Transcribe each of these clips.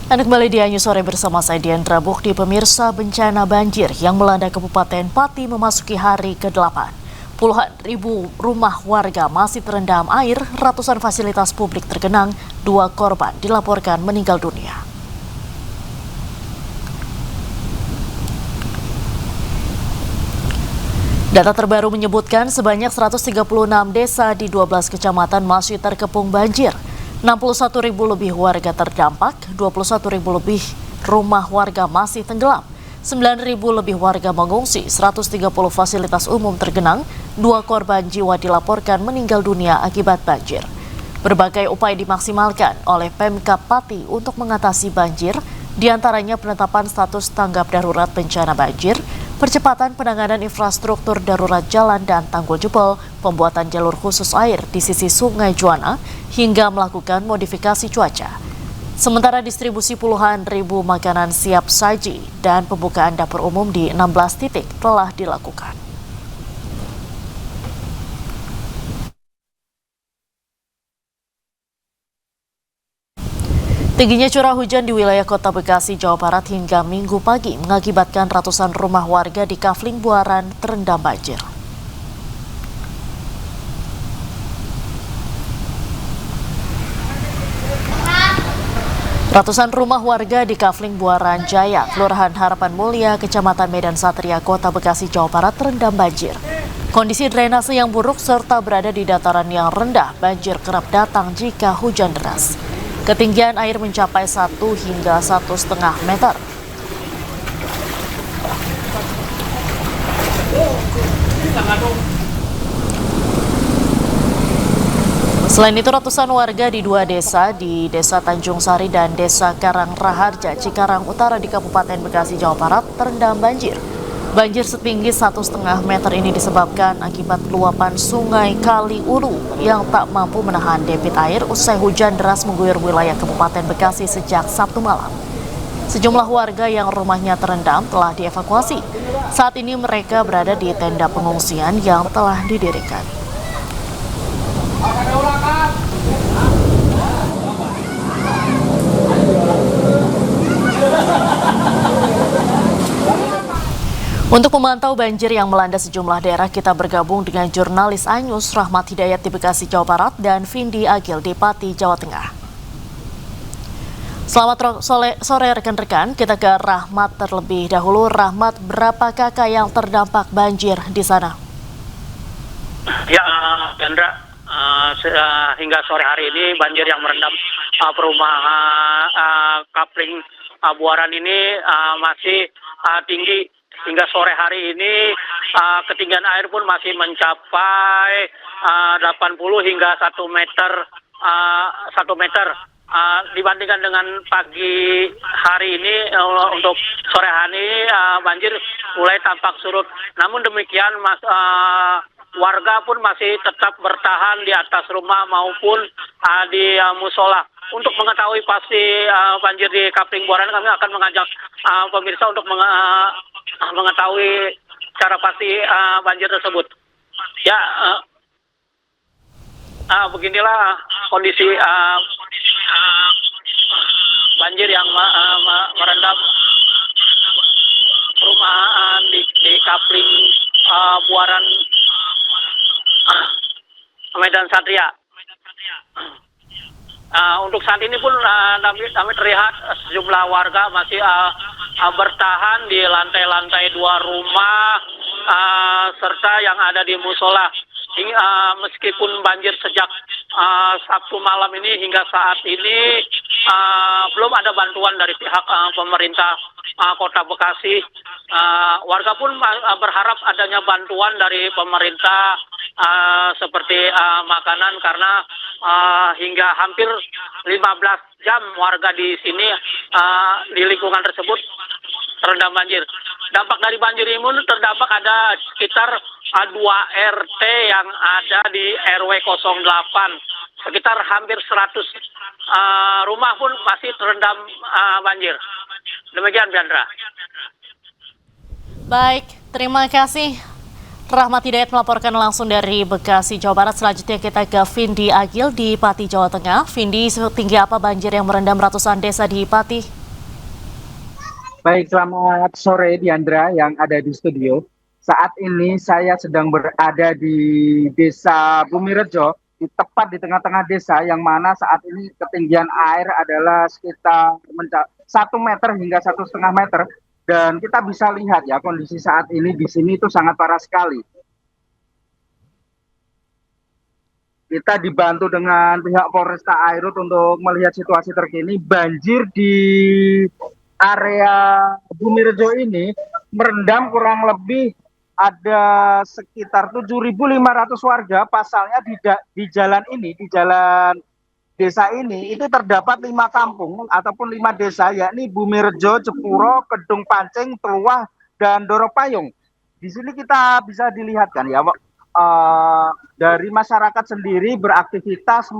Anda kembali di Anyu Sore bersama saya Diandra Bukti. Pemirsa, bencana banjir yang melanda Kabupaten Pati memasuki hari ke-8. Puluhan ribu rumah warga masih terendam air, ratusan fasilitas publik tergenang, 2 korban dilaporkan meninggal dunia. Data terbaru menyebutkan sebanyak 136 desa di 12 kecamatan masih terkepung banjir. 61 ribu lebih warga terdampak, 21 ribu lebih rumah warga masih tenggelam, 9 ribu lebih warga mengungsi, 130 fasilitas umum tergenang, 2 korban jiwa dilaporkan meninggal dunia akibat banjir. Berbagai upaya dimaksimalkan oleh Pemkab Pati untuk mengatasi banjir, diantaranya penetapan status tanggap darurat bencana banjir, percepatan penanganan infrastruktur darurat jalan dan tanggul jebol, pembuatan jalur khusus air di sisi Sungai Juana, hingga melakukan modifikasi cuaca. Sementara distribusi puluhan ribu makanan siap saji dan pembukaan dapur umum di 16 titik telah dilakukan. Tingginya curah hujan di wilayah Kota Bekasi, Jawa Barat hingga Minggu pagi mengakibatkan ratusan rumah warga di Kafling Buaran terendam banjir. Ratusan rumah warga di Kafling Buaran Jaya, Kelurahan Harapan Mulia, Kecamatan Medan Satria, Kota Bekasi, Jawa Barat terendam banjir. Kondisi drainase yang buruk serta berada di dataran yang rendah, banjir kerap datang jika hujan deras. Ketinggian air mencapai 1 hingga 1,5 meter. Selain itu, ratusan warga di 2 desa, di Desa Tanjung Sari dan Desa Karang Raharja, Cikarang Utara di Kabupaten Bekasi, Jawa Barat terendam banjir. Banjir setinggi 1,5 meter ini disebabkan akibat luapan sungai Kali Ulu yang tak mampu menahan debit air usai hujan deras mengguyur wilayah Kabupaten Bekasi sejak Sabtu malam. Sejumlah warga yang rumahnya terendam telah dievakuasi. Saat ini mereka berada di tenda pengungsian yang telah didirikan. Untuk memantau banjir yang melanda sejumlah daerah, kita bergabung dengan jurnalis Anyus Rahmat Hidayat di Bekasi, Jawa Barat, dan Vindi Agil di Pati, Jawa Tengah. Selamat sore rekan-rekan, kita ke Rahmat terlebih dahulu. Rahmat, berapa kakak yang terdampak banjir di sana? Ya, Chandra, hingga sore hari ini banjir yang merendam perumahan Kafling Buaran ini masih tinggi. Hingga sore hari ini ketinggian air pun masih mencapai 80 hingga 1 meter. Dibandingkan dengan pagi hari ini, untuk sore hari banjir mulai tampak surut. Namun demikian warga pun masih tetap bertahan di atas rumah maupun di musola. Untuk mengetahui pasti banjir di Kafling Buaran, kami akan mengajak pemirsa untuk mengetahui cara pasti banjir tersebut. Ya, beginilah kondisi banjir yang merendam perumahan di Kafling Buaran Medan Satria. Untuk saat ini pun kami terlihat sejumlah warga masih bertahan di lantai-lantai 2 rumah serta yang ada di musola. Meskipun banjir sejak Sabtu malam ini hingga saat ini belum ada bantuan dari pihak pemerintah Kota Bekasi. Warga pun berharap adanya bantuan dari pemerintah seperti makanan, karena hingga hampir 15 jam warga di sini di lingkungan tersebut terendam banjir. Dampak dari banjir ini terdampak ada sekitar 2 RT yang ada di RW 08. Sekitar hampir 100 rumah pun masih terendam banjir. Demikian, Chandra. Baik, terima kasih Rahmat Hidayat melaporkan langsung dari Bekasi, Jawa Barat. Selanjutnya kita ke Vindi Agil di Pati, Jawa Tengah. Vindi, setinggi apa banjir yang merendam ratusan desa di Pati? Baik, selamat sore Diandra yang ada di studio. Saat ini saya sedang berada di Desa Bumirejo, tepat di tengah-tengah desa yang mana saat ini ketinggian air adalah sekitar 1 meter hingga 1,5 meter. Dan kita bisa lihat ya kondisi saat ini di sini itu sangat parah sekali. Kita dibantu dengan pihak Polresta Airut untuk melihat situasi terkini. Banjir di area Bumirejo ini merendam kurang lebih ada sekitar 7.500 warga. Pasalnya di jalan ini, di jalan desa ini itu terdapat 5 kampung ataupun 5 desa, yakni Bumirejo, Jepuro, Kedung Pancing, Teluah, dan Doropayung. Di sini kita bisa dilihatkan ya, dari masyarakat sendiri beraktivitas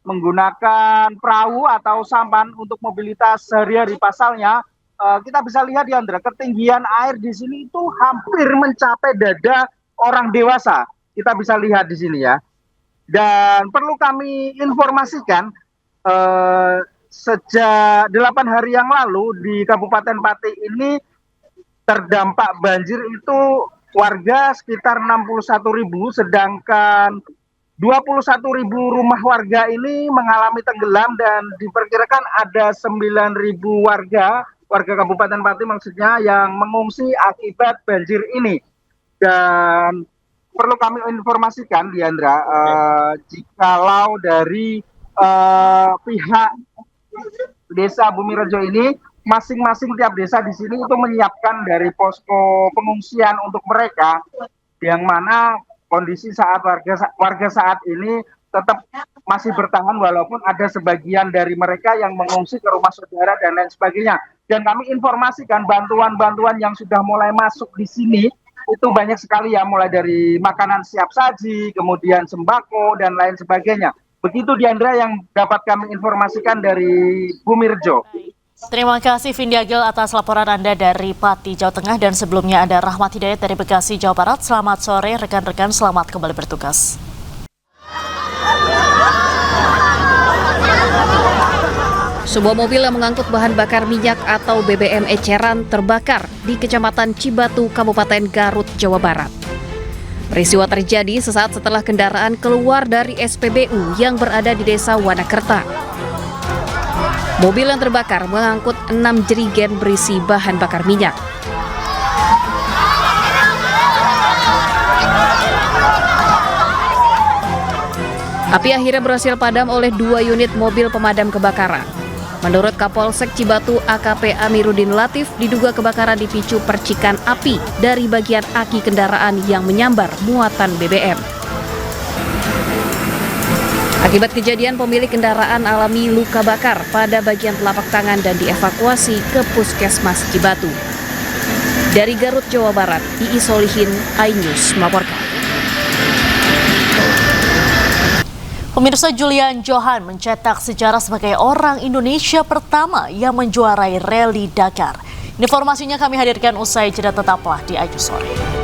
menggunakan perahu atau sampan untuk mobilitas sehari-hari. Pasalnya kita bisa lihat ya Andra, ketinggian air di sini itu hampir mencapai dada orang dewasa. Kita bisa lihat di sini ya. Dan perlu kami informasikan, sejak 8 hari yang lalu di Kabupaten Pati ini terdampak banjir itu warga sekitar 61.000, sedangkan 21.000 rumah warga ini mengalami tenggelam dan diperkirakan ada 9.000 warga Kabupaten Pati maksudnya yang mengungsi akibat banjir ini. Dan perlu kami informasikan, Diandra, jikalau dari pihak Desa Bumirejo ini, masing-masing tiap desa di sini itu menyiapkan dari posko pengungsian untuk mereka, yang mana kondisi saat warga saat ini tetap masih bertahan walaupun ada sebagian dari mereka yang mengungsi ke rumah saudara dan lain sebagainya. Dan kami informasikan bantuan-bantuan yang sudah mulai masuk di sini itu banyak sekali ya, mulai dari makanan siap saji, kemudian sembako, dan lain sebagainya. Begitu Diandra yang dapat kami informasikan dari Bumirejo. Terima kasih Vindi Agil atas laporan Anda dari Pati, Jawa Tengah, dan sebelumnya ada Rahmat Hidayat dari Bekasi, Jawa Barat. Selamat sore rekan-rekan, selamat kembali bertugas. Sebuah mobil yang mengangkut bahan bakar minyak atau BBM eceran terbakar di Kecamatan Cibatu, Kabupaten Garut, Jawa Barat. Peristiwa terjadi sesaat setelah kendaraan keluar dari SPBU yang berada di Desa Wanakerta. Mobil yang terbakar mengangkut 6 jerigen berisi bahan bakar minyak. Api akhirnya berhasil padam oleh 2 unit mobil pemadam kebakaran. Menurut Kapolsek Cibatu AKP Amiruddin Latif, diduga kebakaran dipicu percikan api dari bagian aki kendaraan yang menyambar muatan BBM. Akibat kejadian, pemilik kendaraan alami luka bakar pada bagian telapak tangan dan dievakuasi ke Puskesmas Cibatu. Dari Garut, Jawa Barat, Ii Solihin, iNews melaporkan. Pemirsa, Julian Johan mencetak sejarah sebagai orang Indonesia pertama yang menjuarai rally Dakar. Informasinya kami hadirkan usai jeda, tetaplah di iNews Sore.